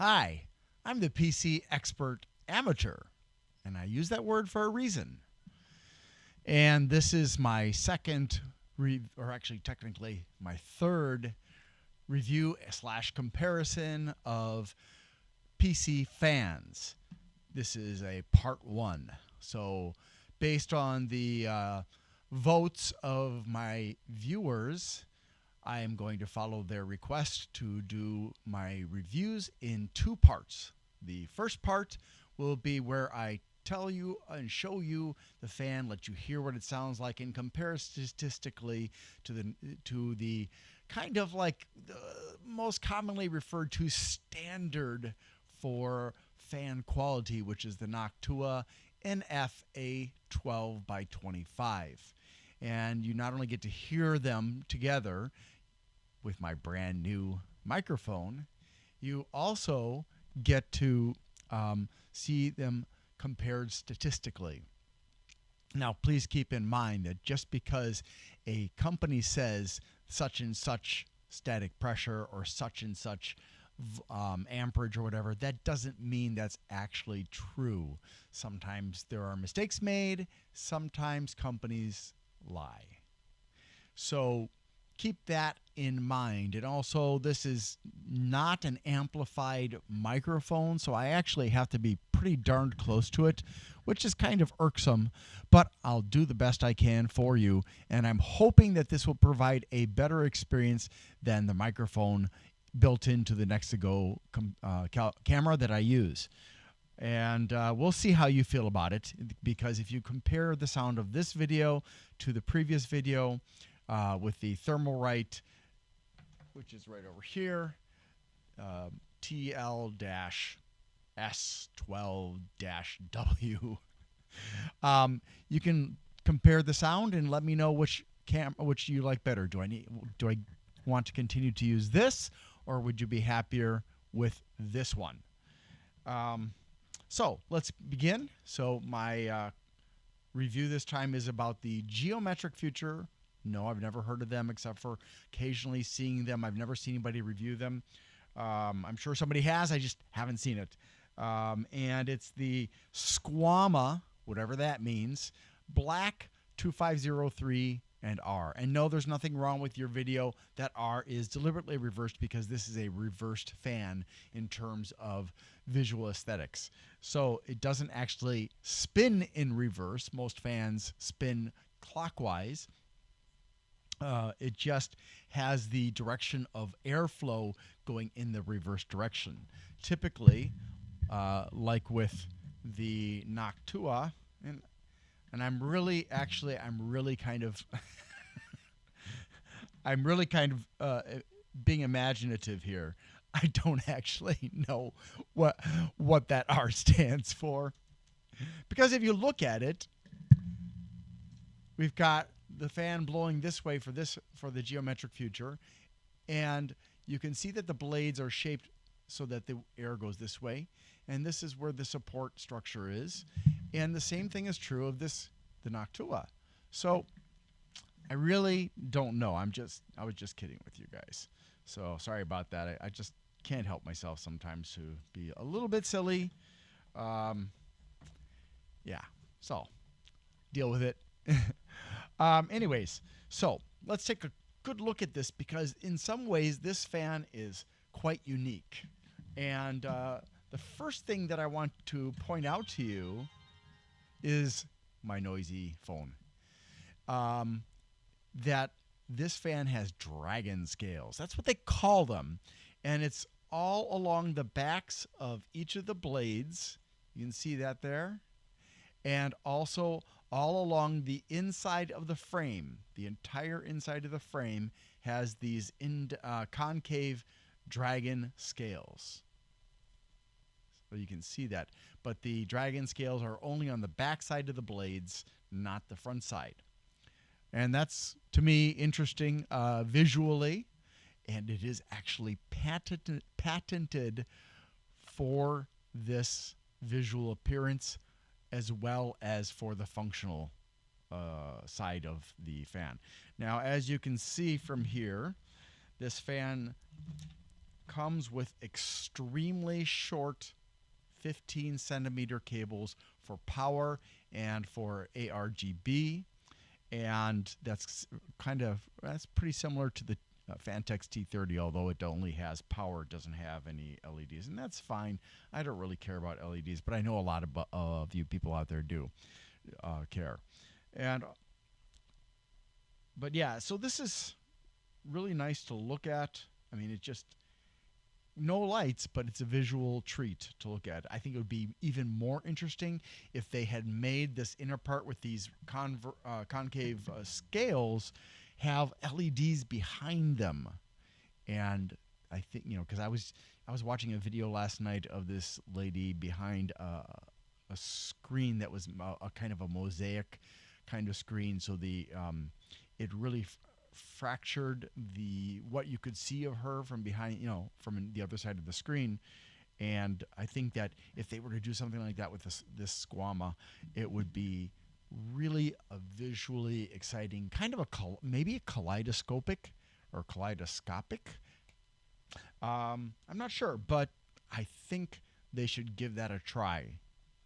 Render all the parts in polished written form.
Hi, I'm the PC expert amateur, and I use that word for a reason. And this is my second, or actually technically my third review slash comparison of PC fans. This is a part one. So, based on the votes of my viewers, I am going to follow their request to do my reviews in two parts. The first part will be where I tell you and show you the fan, let you hear what it sounds like, and compare statistically to the kind of like the most commonly referred to standard for fan quality, which is the Noctua NFA 12 by 25. And you not only get to hear them together with my brand new microphone, you also get to see them compared statistically. Now, please keep in mind that just because a company says such and such static pressure or such and such amperage or whatever, that doesn't mean that's actually true. Sometimes there are mistakes made, sometimes companies lie. So keep that in mind. And also, this is not an amplified microphone, so I actually have to be pretty darned close to it, which is kind of irksome, but I'll do the best I can for you. And I'm hoping that this will provide a better experience than the microphone built into the Nexago camera that I use. And we'll see how you feel about it, because if you compare the sound of this video to the previous video with the Thermalright, which is right over here, TL-S12-W, you can compare the sound and let me know which you like better. Do I want to continue to use this, or would you be happier with this one? So let's begin. So my review this time is about the Geometric Future. No, I've never heard of them except for occasionally seeing them. I've never seen anybody review them. I'm sure somebody has. I just haven't seen it. And it's the Squama, whatever that means, Black 2503 and R. And no, there's nothing wrong with your video. That R is deliberately reversed because this is a reversed fan in terms of visual aesthetics. So it doesn't actually spin in reverse. Most fans spin clockwise. It just has the direction of airflow going in the reverse direction. Typically, like with the Noctua, and I'm really kind of I'm really kind of being imaginative here. I don't actually know what that R stands for, because if you look at it, we've got the fan blowing this way for the Geometric Future, and you can see that the blades are shaped so that the air goes this way, and this is where the support structure is, and the same thing is true of the Noctua. So I really don't know. I was just kidding with you guys. So sorry about that. I just can't help myself sometimes to be a little bit silly. Yeah. So deal with it. Anyways, so let's take a good look at this, because in some ways this fan is quite unique. And the first thing that I want to point out to you is my noisy phone. That this fan has dragon scales. That's what they call them. And it's all along the backs of each of the blades. You can see that there. And also all along the inside of the frame. The entire inside of the frame has these concave dragon scales. So you can see that. But the dragon scales are only on the back side of the blades, not the front side. And that's, to me, interesting visually. And it is actually patented for this visual appearance, as well as for the functional side of the fan. Now, as you can see from here, this fan comes with extremely short 15 centimeter cables for power and for ARGB, and that's pretty similar to the Fantex T30, although it only has power, it doesn't have any LEDs, and that's fine. I don't really care about LEDs, but I know a lot of you people out there do care. But yeah, so this is really nice to look at. I mean, it just no lights, but it's a visual treat to look at. I think it would be even more interesting if they had made this inner part with these concave scales have LEDs behind them. And I think, because I was watching a video last night of this lady behind a screen that was a kind of a mosaic kind of screen, so it really fractured what you could see of her from behind, from the other side of the screen. And I think that if they were to do something like that with this Squama, it would be really a visually exciting kind of maybe a kaleidoscopic or kaleidoscopic. I'm not sure, but I think they should give that a try.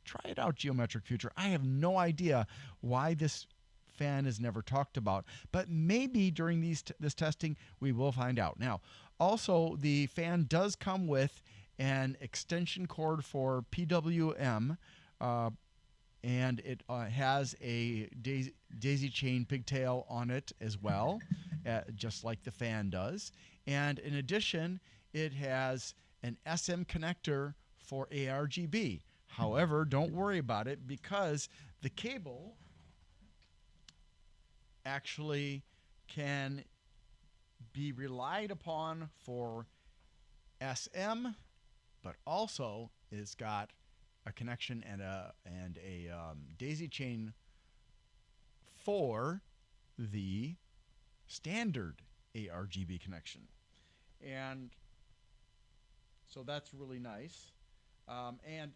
Try it out, Geometric Future. I have no idea why this fan is never talked about, but maybe during this testing we will find out. Now, also the fan does come with an extension cord for PWM, and it has a daisy chain pigtail on it as well, just like the fan does. And in addition, it has an SM connector for ARGB. However, don't worry about it, because the cable actually can be relied upon for SM, but also it's got a connection and a daisy chain for the standard ARGB connection. And so that's really nice. And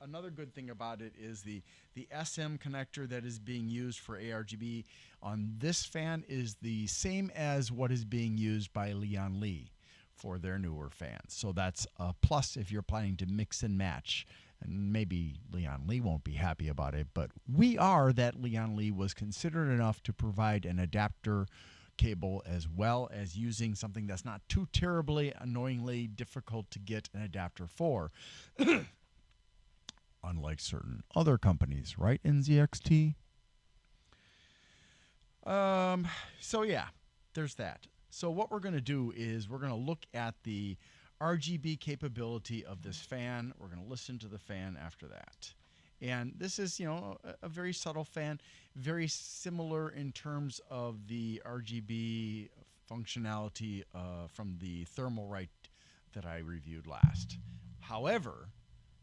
another good thing about it is the SM connector that is being used for ARGB on this fan is the same as what is being used by Lian Li for their newer fans. So that's a plus if you're planning to mix and match. And maybe Lian Li won't be happy about it, but we are that Lian Li was considerate enough to provide an adapter cable as well as using something that's not too terribly annoyingly difficult to get an adapter for. Unlike certain other companies, right, NZXT? So yeah, there's that. So what we're going to do is we're going to look at the RGB capability of this fan. We're going to listen to the fan after that. And this is, a very subtle fan, very similar in terms of the RGB functionality from the Thermalright that I reviewed last. However,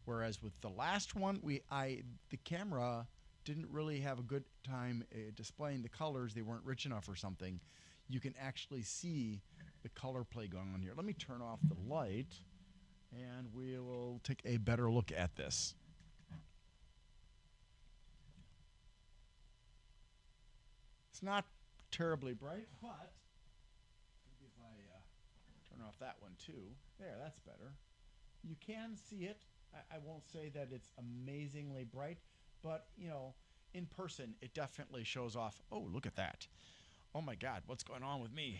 whereas with the last one, the camera didn't really have a good time displaying the colors. They weren't rich enough or something. You can actually see the color play going on here. Let me turn off the light, and we will take a better look at this. It's not terribly bright, but maybe if I turn off that one too. There, that's better. You can see it. I won't say that it's amazingly bright, but, in person, it definitely shows off. Oh, look at that. Oh my God, what's going on with me?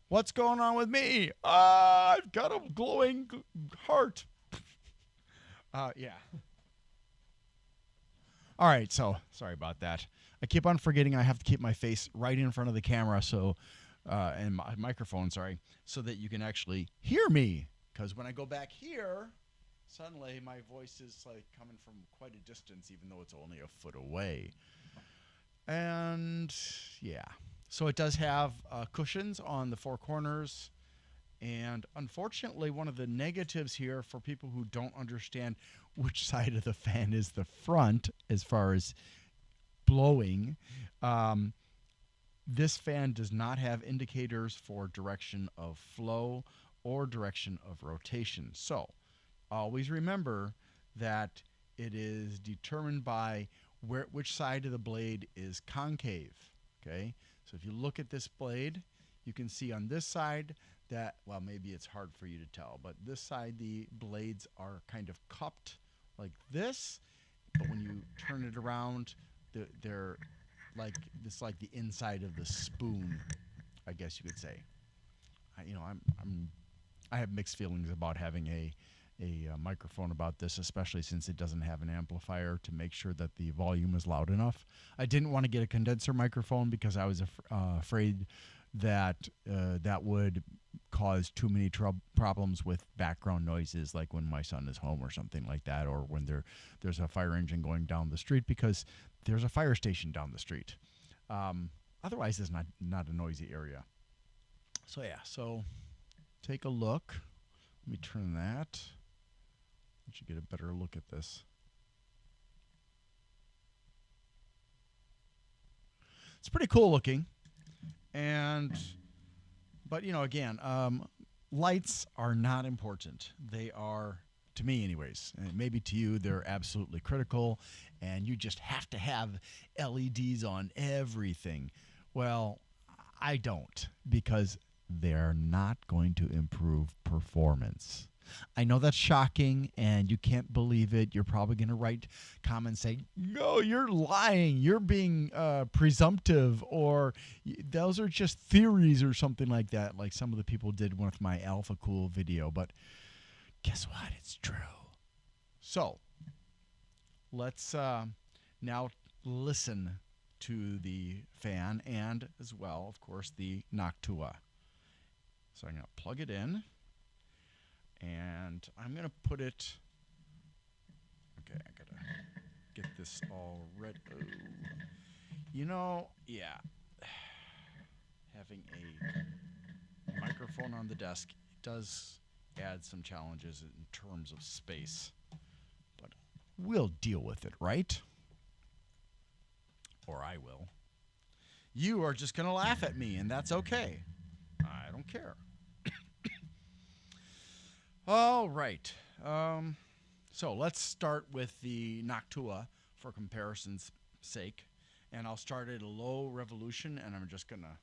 What's going on with me? I've got a glowing heart. Yeah. All right, so sorry about that. I keep on forgetting I have to keep my face right in front of the camera, and my microphone, so that you can actually hear me. Because when I go back here, suddenly my voice is like coming from quite a distance, even though it's only a foot away. And yeah, so it does have cushions on the four corners. And unfortunately, one of the negatives here for people who don't understand which side of the fan is the front as far as blowing, this fan does not have indicators for direction of flow or direction of rotation. So always remember that it is determined by which side of the blade is concave. Okay, so if you look at this blade, you can see on this side that, well, maybe it's hard for you to tell, but this side the blades are kind of cupped like this, but when you turn it around, they're like this, like the inside of the spoon, I guess you could say. I have mixed feelings about having a microphone about this, especially since it doesn't have an amplifier to make sure that the volume is loud enough. I didn't want to get a condenser microphone because I was afraid that that would cause too many problems with background noises, like when my son is home or something like that, or when there's a fire engine going down the street, because there's a fire station down the street. Otherwise, it's not a noisy area. So yeah, so take a look. Let me turn that. Let you get a better look at this. It's pretty cool looking, but again, lights are not important. They are, to me anyways, and maybe to you they're absolutely critical, and you just have to have LEDs on everything. Well, I don't, because they're not going to improve performance. I know that's shocking and you can't believe it. You're probably going to write comments saying, no, you're lying. You're being presumptive, or those are just theories or something like that, like some of the people did with my Alpha Cool video. But guess what? It's true. So let's now listen to the fan and, as well, of course, the Noctua. So I'm going to plug it in, and I'm going to put it, okay, I got to get this all ready. Yeah, having a microphone on the desk does add some challenges in terms of space, but we'll deal with it, right? Or I will. You are just going to laugh at me, and that's okay. I don't care. All right. So let's start with the Noctua for comparison's sake, and I'll start at a low revolution, and I'm gonna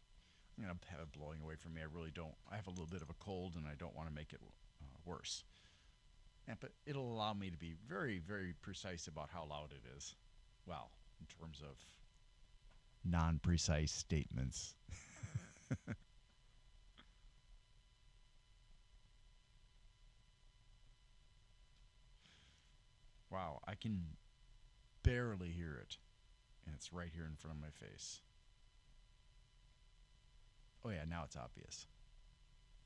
have it blowing away from me. I really don't. I have a little bit of a cold, and I don't want to make it worse. But it'll allow me to be very, very precise about how loud it is. Well, in terms of non-precise statements. Wow, I can barely hear it, and it's right here in front of my face. Oh yeah, now it's obvious.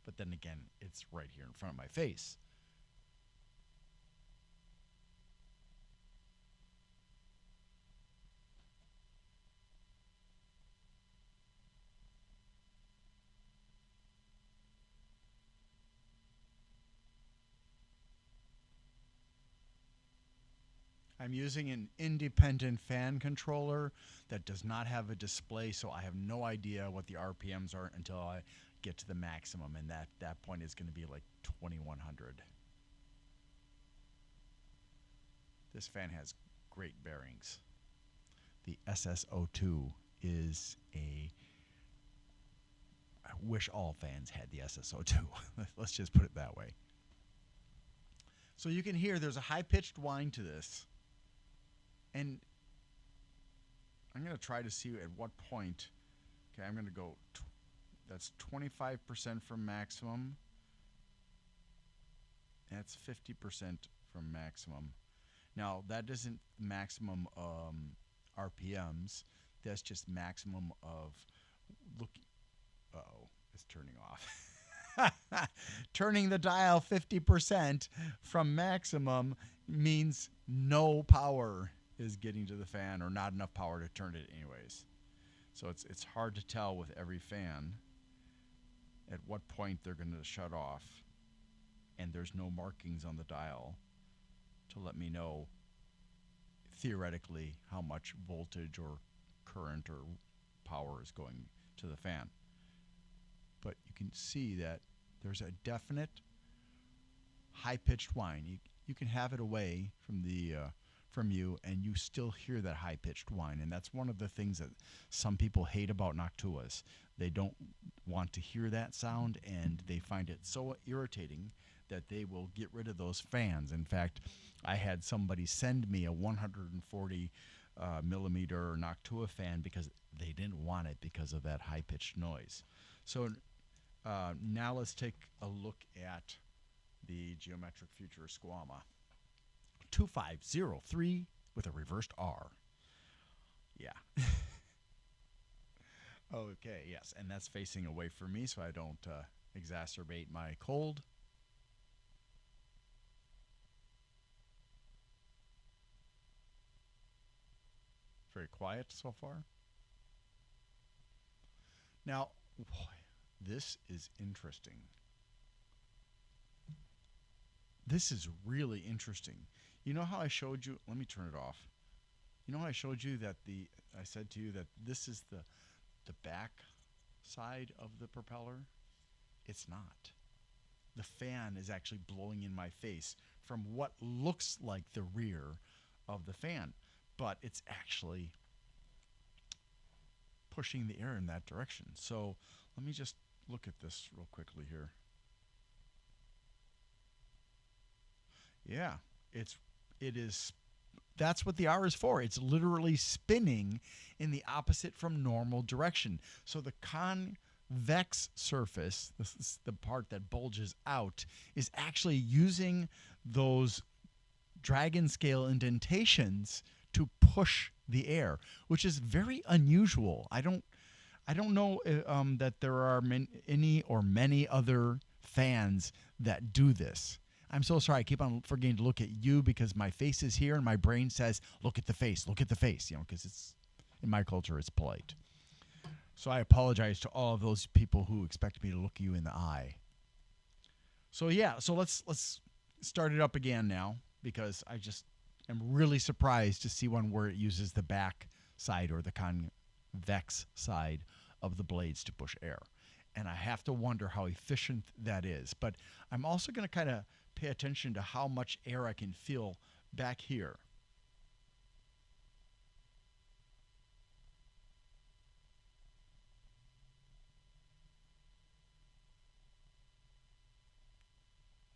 But then again, it's right here in front of my face. I'm using an independent fan controller that does not have a display, so I have no idea what the RPMs are until I get to the maximum, and that point is going to be like 2100. This fan has great bearings. The SSO2 is I wish all fans had the SSO2. Let's just put it that way. So you can hear there's a high-pitched whine to this. And I'm going to try to see at what point. Okay, I'm going to go, that's 25% from maximum. That's 50% from maximum. Now, that isn't maximum RPMs. That's just maximum of, look, uh-oh, it's turning off. Turning the dial 50% from maximum means no power is getting to the fan, or not enough power to turn it anyways. So it's hard to tell with every fan at what point they're going to shut off, and there's no markings on the dial to let me know theoretically how much voltage or current or power is going to the fan. But you can see that there's a definite high-pitched whine. You can have it away from from you, and you still hear that high pitched whine. And that's one of the things that some people hate about Noctuas. They don't want to hear that sound, and they find it so irritating that they will get rid of those fans. In fact, I had somebody send me a 140 millimeter Noctua fan because they didn't want it because of that high pitched noise. So now let's take a look at the Geometric Future Squama 2503 with a reversed R. Yeah. Okay, yes, and that's facing away from me so I don't exacerbate my cold. Very quiet so far. Now, boy, this is interesting. This is really interesting. You know how I showed you? Let me turn it off. You know how I showed you that I said to you that this is the back side of the propeller? It's not. The fan is actually blowing in my face from what looks like the rear of the fan, but it's actually pushing the air in that direction. So let me just look at this real quickly here. Yeah, it is. That's what the R is for. It's literally spinning in the opposite from normal direction. So the convex surface, this is the part that bulges out, is actually using those dragon scale indentations to push the air, which is very unusual. I don't know that there are many other fans that do this. I'm so sorry. I keep on forgetting to look at you because my face is here and my brain says, look at the face, because it's in my culture, it's polite. So I apologize to all of those people who expect me to look you in the eye. So yeah, so let's start it up again now because I just am really surprised to see one where it uses the back side or the convex side of the blades to push air. And I have to wonder how efficient that is. But I'm also going to kind of pay attention to how much air I can feel back here.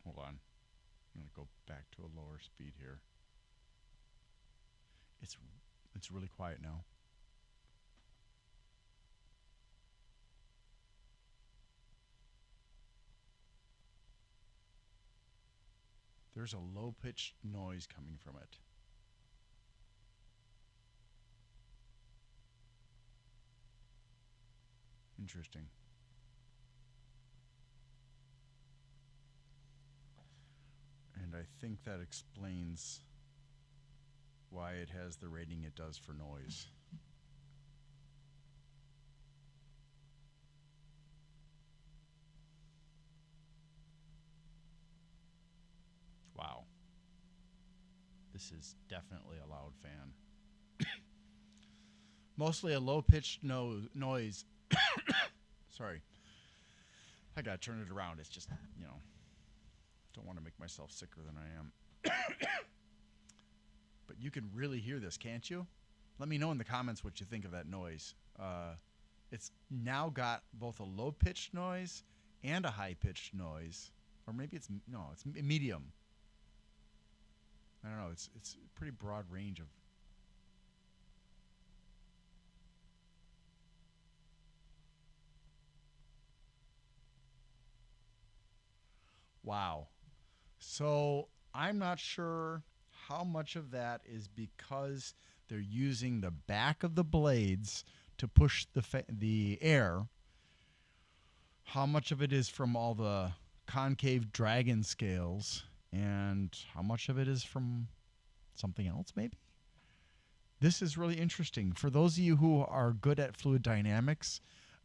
Hold on. I'm going to go back to a lower speed here. It's really quiet now. There's a low-pitched noise coming from it. Interesting. And I think that explains why it has the rating it does for noise. Wow. This is definitely a loud fan. Mostly a low-pitched noise. Sorry. I gotta turn it around. It's just, don't want to make myself sicker than I am. But you can really hear this, can't you? Let me know in the comments what you think of that noise. It's now got both a low-pitched noise and a high-pitched noise. Or maybe it's medium. I don't know. It's a pretty broad range of. Wow. So I'm not sure how much of that is because they're using the back of the blades to push the air. How much of it is from all the concave dragon scales, and how much of it is from something else, maybe? This is really interesting. For those of you who are good at fluid dynamics,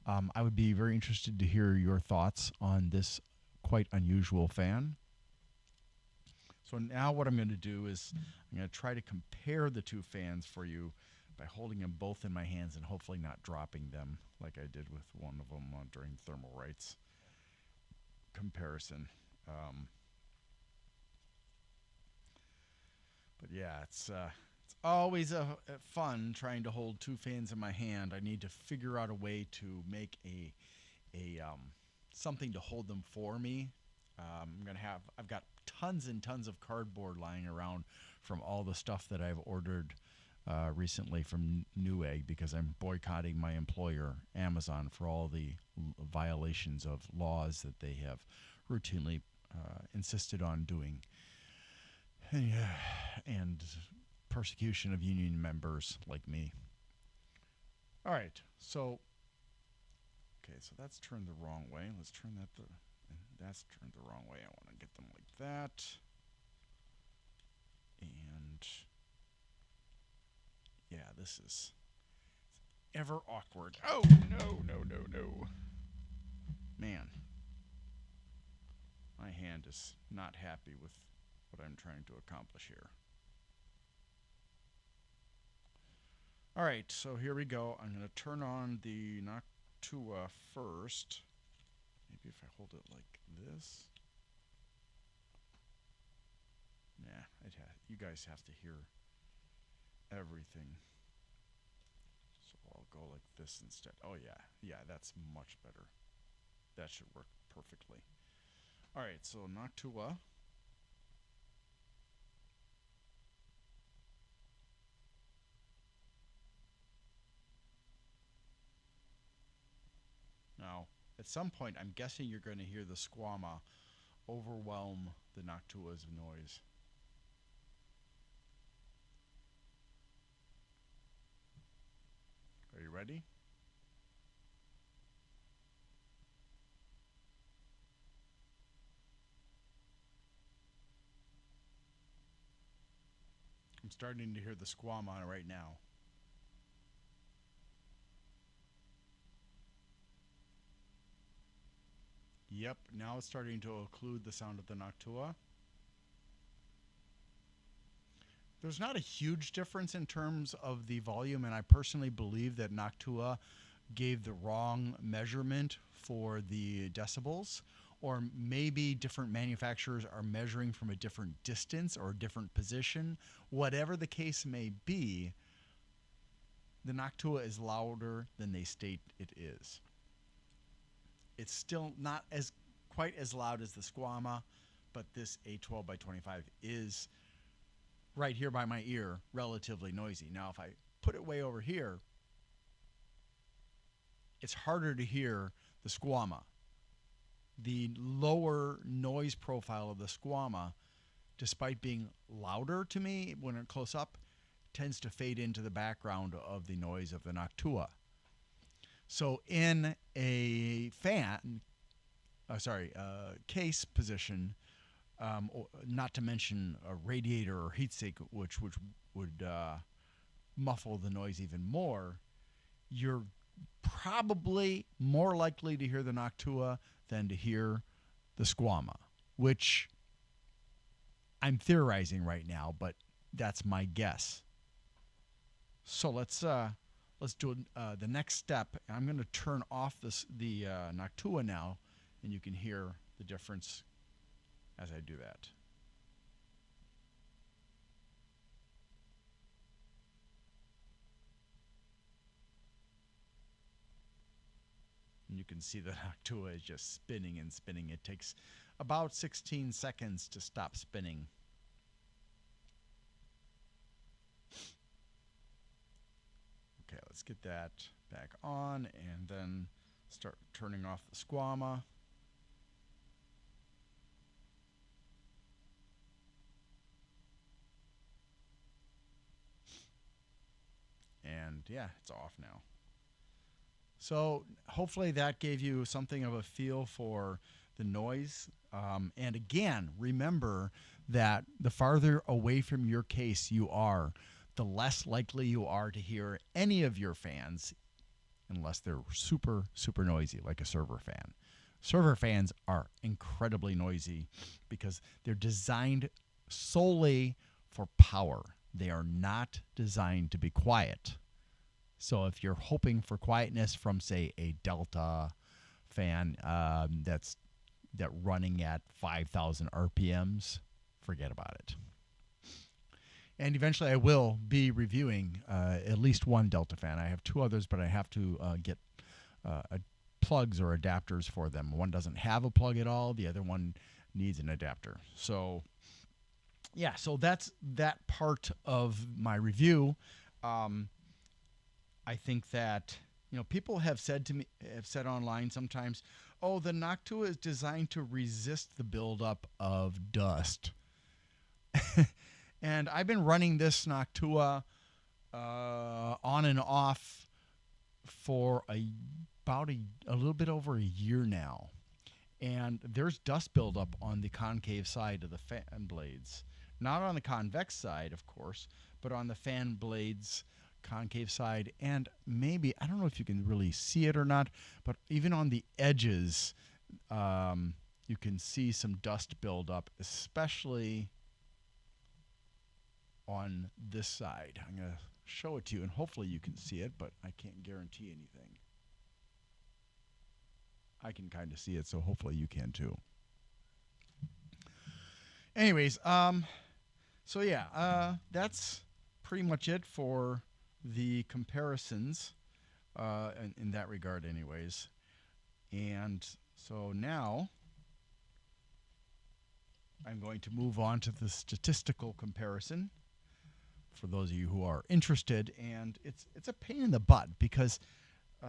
I would be very interested to hear your thoughts on this quite unusual fan. So now what I'm going to do is I'm going to try to compare the two fans for you by holding them both in my hands and hopefully not dropping them like I did with one of them during thermal rights comparison. But yeah, it's always fun trying to hold two fans in my hand. I need to figure out a way to make a something to hold them for me. I've got tons and tons of cardboard lying around from all the stuff that I've ordered recently from Newegg because I'm boycotting my employer, Amazon, for all the violations of laws that they have routinely insisted on doing. And persecution of union members like me. All right, so so that's turned the wrong way. Let's turn that that's turned the wrong way. I want to get them like that. And yeah, this is ever awkward. Oh, no, no, no, no. Man, my hand is not happy with what I'm trying to accomplish here. All right, so here we go. I'm going to turn on the Noctua first. Maybe if I hold it like this. Nah, you guys have to hear everything. So I'll go like this instead. Oh yeah, yeah, that's much better. That should work perfectly. All right, so Noctua. Now, at some point, I'm guessing you're going to hear the Squama overwhelm the Noctua's noise. Are you ready? I'm starting to hear the Squama right now. Yep, now it's starting to occlude the sound of the Noctua. There's not a huge difference in terms of the volume, and I personally believe that Noctua gave the wrong measurement for the decibels, or maybe different manufacturers are measuring from a different distance or a different position. Whatever the case may be, the Noctua is louder than they state it is. It's still not as quite as loud as the Squama, but this A12 by 25 is right here by my ear relatively noisy. Now, if I put it way over here, it's harder to hear the Squama. The lower noise profile of the Squama, despite being louder to me when it's close up, tends to fade into the background of the noise of the Noctua. So in a case position, not to mention a radiator or heatsink, which would muffle the noise even more, you're probably more likely to hear the Noctua than to hear the Squama, which I'm theorizing right now, but that's my guess. So let's do the next step. I'm going to turn off the Noctua now, and you can hear the difference as I do that. And you can see the Noctua is just spinning and spinning. It takes about 16 seconds to stop spinning. Okay, let's get that back on and then start turning off the Squama. And yeah, it's off now. So hopefully that gave you something of a feel for the noise. And again, remember that the farther away from your case you are, the less likely you are to hear any of your fans, unless they're super, super noisy, like a server fan. Server fans are incredibly noisy because they're designed solely for power. They are not designed to be quiet. So if you're hoping for quietness from, say, a Delta fan that's running at 5,000 RPMs, forget about it. And eventually I will be reviewing at least one Delta fan. I have two others, but I have to get plugs or adapters for them. One doesn't have a plug at all. The other one needs an adapter. So yeah, so that's that part of my review. I think that people have said online sometimes, oh, the Noctua is designed to resist the buildup of dust. And I've been running this Noctua on and off for about a little bit over a year now. And there's dust buildup on the concave side of the fan blades. Not on the convex side, of course, but on the fan blades concave side. And maybe, I don't know if you can really see it or not, but even on the edges, you can see some dust buildup, especially on this side. I'm going to show it to you, and hopefully you can see it, but I can't guarantee anything. I can kind of see it, so hopefully you can too. Anyways, so yeah, that's pretty much it for the comparisons in that regard anyways. And so now I'm going to move on to the statistical comparison for those of you who are interested. And it's a pain in the butt because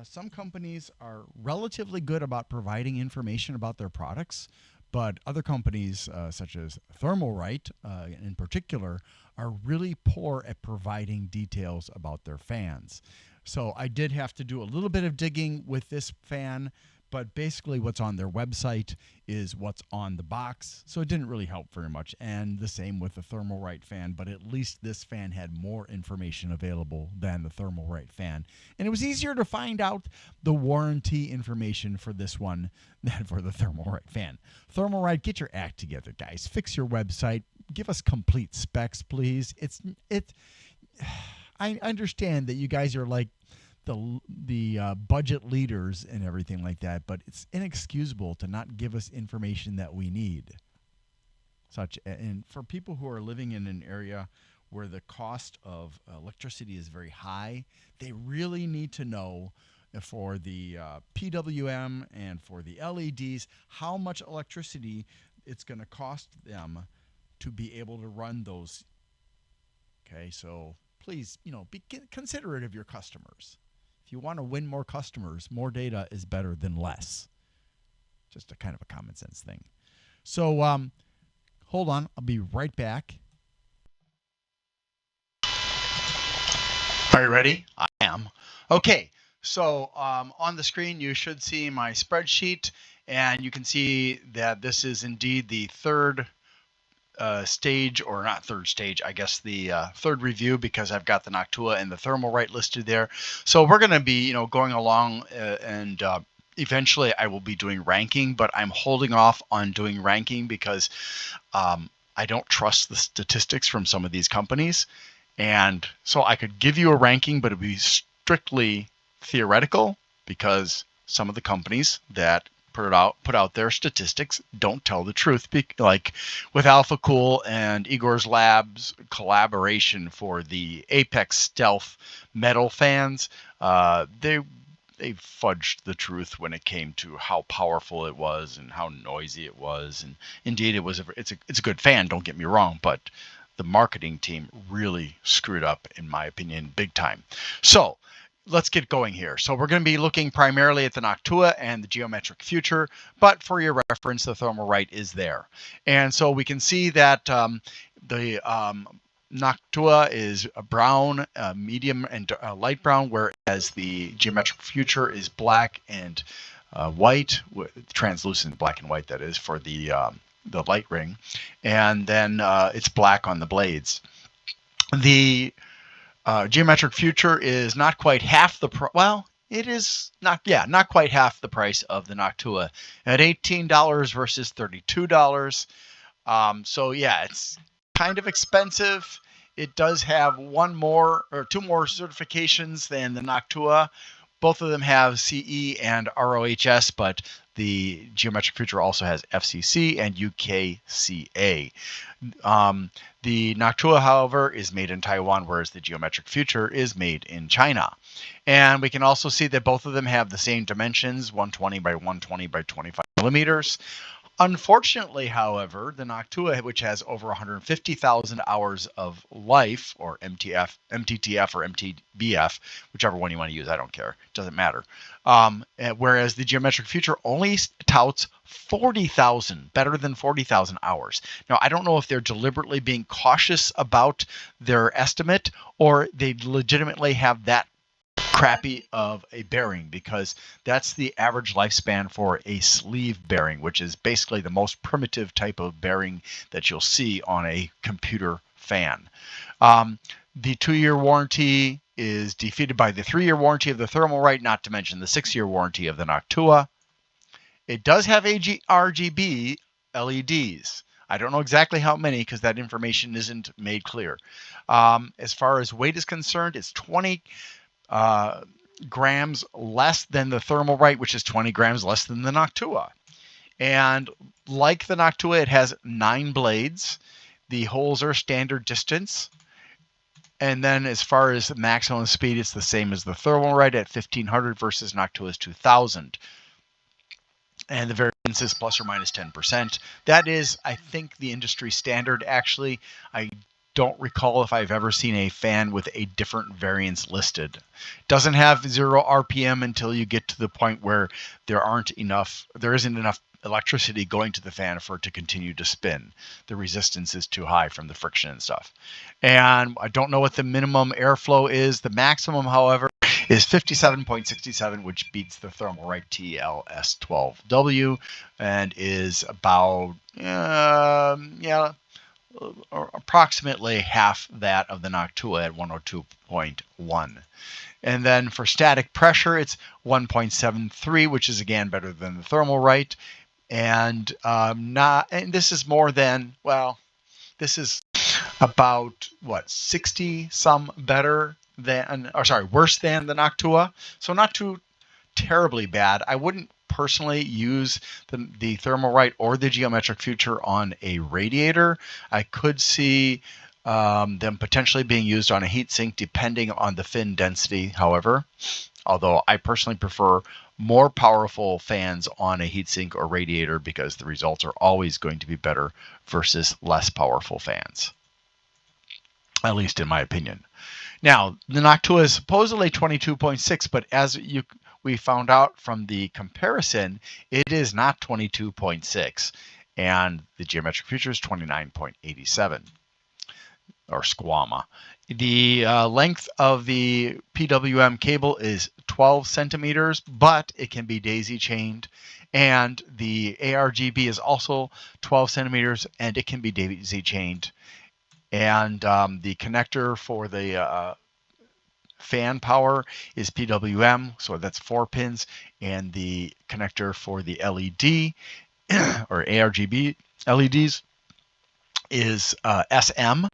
some companies are relatively good about providing information about their products, but other companies, such as Thermalright in particular, are really poor at providing details about their fans. So I did have to do a little bit of digging with this fan, but basically what's on their website is what's on the box. So it didn't really help very much. And the same with the Thermalright fan, but at least this fan had more information available than the Thermalright fan. And it was easier to find out the warranty information for this one than for the Thermalright fan. Thermalright, get your act together, guys. Fix your website. Give us complete specs, please. I understand that you guys are like the budget leaders and everything like that, but it's inexcusable to not give us information that we need. And for people who are living in an area where the cost of electricity is very high, they really need to know for the PWM and for the LEDs how much electricity it's going to cost them to be able to run those. Okay, so please, be considerate of your customers. If you want to win more customers, more data is better than less. Just a kind of a common sense thing. So hold on. I'll be right back. Are you ready? I am. Okay. So on the screen, you should see my spreadsheet, and you can see that this is indeed the third stage, or not third stage, I guess the third review, because I've got the Noctua and the Thermalright listed there. So we're going to be, going along and eventually I will be doing ranking, but I'm holding off on doing ranking because I don't trust the statistics from some of these companies. And so I could give you a ranking, but it would be strictly theoretical because some of the companies that put out their statistics don't tell the truth. Like with AlphaCool and Igor's Labs collaboration for the Apex Stealth metal fans, they fudged the truth when it came to how powerful it was and how noisy it was. And indeed, it's a good fan, don't get me wrong, but the marketing team really screwed up, in my opinion, big time. So let's get going here. So we're going to be looking primarily at the Noctua and the Geometric Future, but for your reference, the Thermalright is there. And so we can see that the Noctua is a brown, medium, and light brown, whereas the Geometric Future is black and white, translucent black and white, that is, for the light ring. And then it's black on the blades. The Geometric Future is not quite half the price. Well, it is not quite half the price of the Noctua at $18 versus $32. So yeah, it's kind of expensive. It does have two more certifications than the Noctua. Both of them have CE and ROHS, but The Geometric Future also has FCC and UKCA. The Noctua, however, is made in Taiwan, whereas the Geometric Future is made in China. And we can also see that both of them have the same dimensions, 120 by 120 by 25 millimeters. Unfortunately, however, the Noctua, which has over 150,000 hours of life, or MTTF or MTBF, whichever one you want to use, I don't care, it doesn't matter. Whereas the Geometric Future only touts 40,000, better than 40,000 hours. Now, I don't know if they're deliberately being cautious about their estimate, or they legitimately have that crappy of a bearing, because that's the average lifespan for a sleeve bearing, which is basically the most primitive type of bearing that you'll see on a computer fan. The 2-year warranty is defeated by the 3-year warranty of the Thermalright, not to mention the 6-year warranty of the Noctua. It does have RGB LEDs. I don't know exactly how many because that information isn't made clear. As far as weight is concerned, it's 20 grams less than the Thermalright, which is 20 grams less than the Noctua. And like the Noctua, it has 9 blades. The holes are standard distance. And then as far as maximum speed, it's the same as the Thermalright at 1500 versus Noctua's 2000. And the variance is plus or minus 10%. That is, I think, the industry standard, actually. I don't recall if I've ever seen a fan with a different variance listed. Doesn't have 0 RPM until you get to the point where there isn't enough electricity going to the fan for it to continue to spin. The resistance is too high from the friction and stuff. And I don't know what the minimum airflow is. The maximum, however, is 57.67, which beats the Thermalright TLS12W and is about approximately half that of the Noctua at 102.1. And then for static pressure, it's 1.73, which is again better than the Thermalright. And this is more than, well, this is about 60 some better than, worse than the Noctua. So not too terribly bad. I wouldn't personally use the Thermalright or the Geometric Future on a radiator. I could see them potentially being used on a heatsink depending on the fin density, however. Although I personally prefer more powerful fans on a heatsink or radiator because the results are always going to be better versus less powerful fans. At least in my opinion. Now, the Noctua is supposedly 22.6, but as we found out from the comparison, it is not 22.6, and the Geometric Future is 29.87, or SQAMA. The length of the PWM cable is 12 centimeters, but it can be daisy chained, and the ARGB is also 12 centimeters, and it can be daisy chained. And the connector for the fan power is PWM, so that's 4 pins, and the connector for the LED or ARGB LEDs is SM,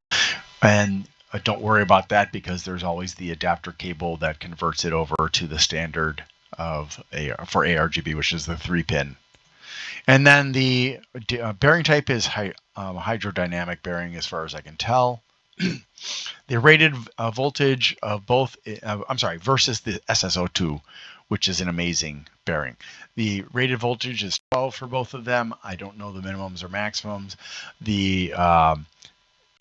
and don't worry about that because there's always the adapter cable that converts it over to the standard for ARGB, which is the 3-pin. And then the bearing type is hydrodynamic bearing as far as I can tell. The rated voltage of both, versus the SSO2, which is an amazing bearing. The rated voltage is 12 for both of them. I don't know the minimums or maximums. The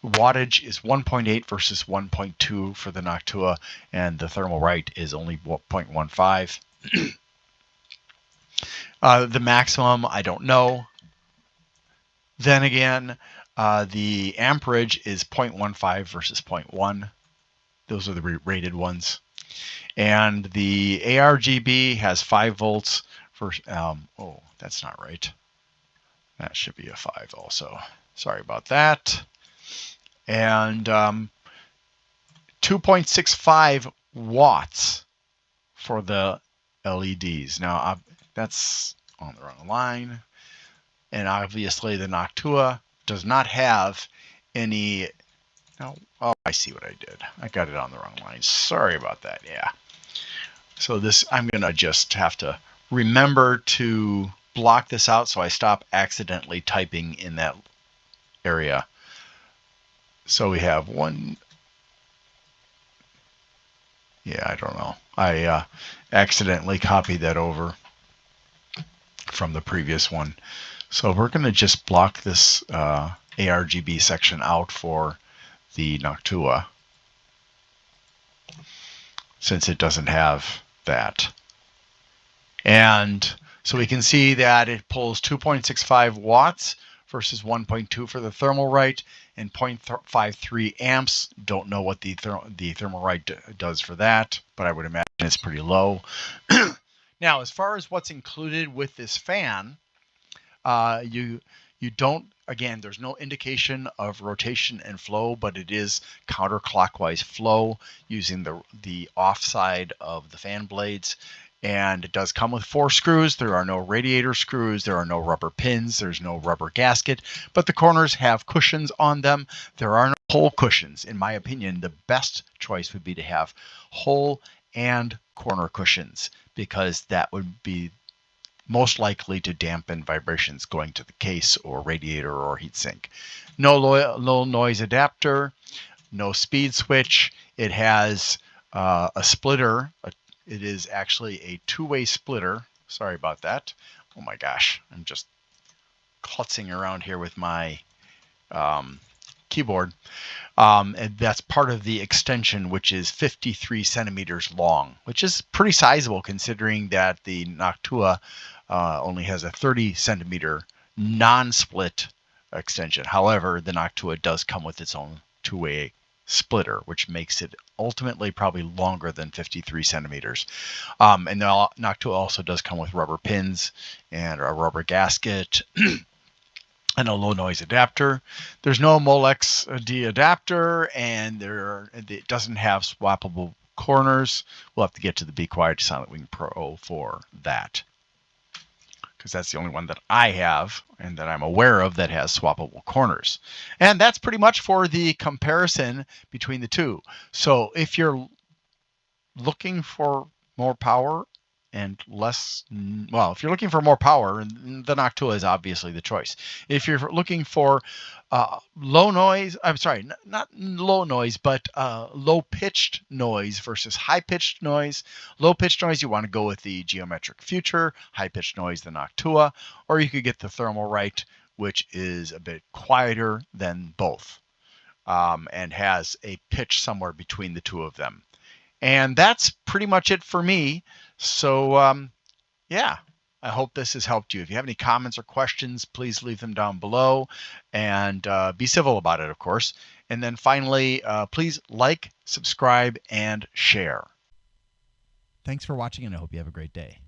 wattage is 1.8 versus 1.2 for the Noctua, and the Thermalright is only 0.15. The maximum, I don't know. Then again, the amperage is 0.15 versus 0.1. Those are the rated ones. And the ARGB has 5 volts for, oh, that's not right. That should be a 5 also. Sorry about that. And 2.65 watts for the LEDs. Now, that's on the wrong line. And obviously the Noctua does not have any, oh, I see what I did. I got it on the wrong line. Sorry about that, yeah. So this, I'm gonna just have to remember to block this out so I stop accidentally typing in that area. So we have one. Yeah, I don't know. I accidentally copied that over from the previous one. So we're going to just block this ARGB section out for the Noctua, since it doesn't have that. And so we can see that it pulls 2.65 watts versus 1.2 for the Thermalright and 0.53 amps. Don't know what the Thermalright does for that, but I would imagine it's pretty low. Now, as far as what's included with this fan, you don't, again, there's no indication of rotation and flow, but it is counterclockwise flow using the offside of the fan blades. And it does come with 4 screws. There are no radiator screws. There are no rubber pins. There's no rubber gasket. But the corners have cushions on them. There are no hole cushions. In my opinion, the best choice would be to have hole and corner cushions, because that would be most likely to dampen vibrations going to the case or radiator or heatsink. No low noise adapter. No speed switch. It has a splitter. It is actually a 2-way splitter. Sorry about that. Oh my gosh, I'm just klutzing around here with my keyboard. And that's part of the extension, which is 53 centimeters long, which is pretty sizable considering that the Noctua only has a 30 centimeter non-split extension. However, the Noctua does come with its own 2-way splitter, which makes it ultimately probably longer than 53 centimeters. And the Noctua also does come with rubber pins and a rubber gasket and a low noise adapter. There's no Molex D adapter, and it doesn't have swappable corners. We'll have to get to the Be Quiet SilentWing Pro for that, because that's the only one that I have and that I'm aware of that has swappable corners. And that's pretty much for the comparison between the two. So if you're looking for more power and less, well, if you're looking for more power, the Noctua is obviously the choice. If you're looking for low noise, I'm sorry, not low noise, but low pitched noise versus high pitched noise. Low pitched noise, you want to go with the Geometric Future. High pitched noise, the Noctua. Or you could get the Thermalright, which is a bit quieter than both, and has a pitch somewhere between the two of them. And that's pretty much it for me. So, yeah, I hope this has helped you. If you have any comments or questions, please leave them down below, and be civil about it, of course. And then finally, please like, subscribe, and share. Thanks for watching, and I hope you have a great day.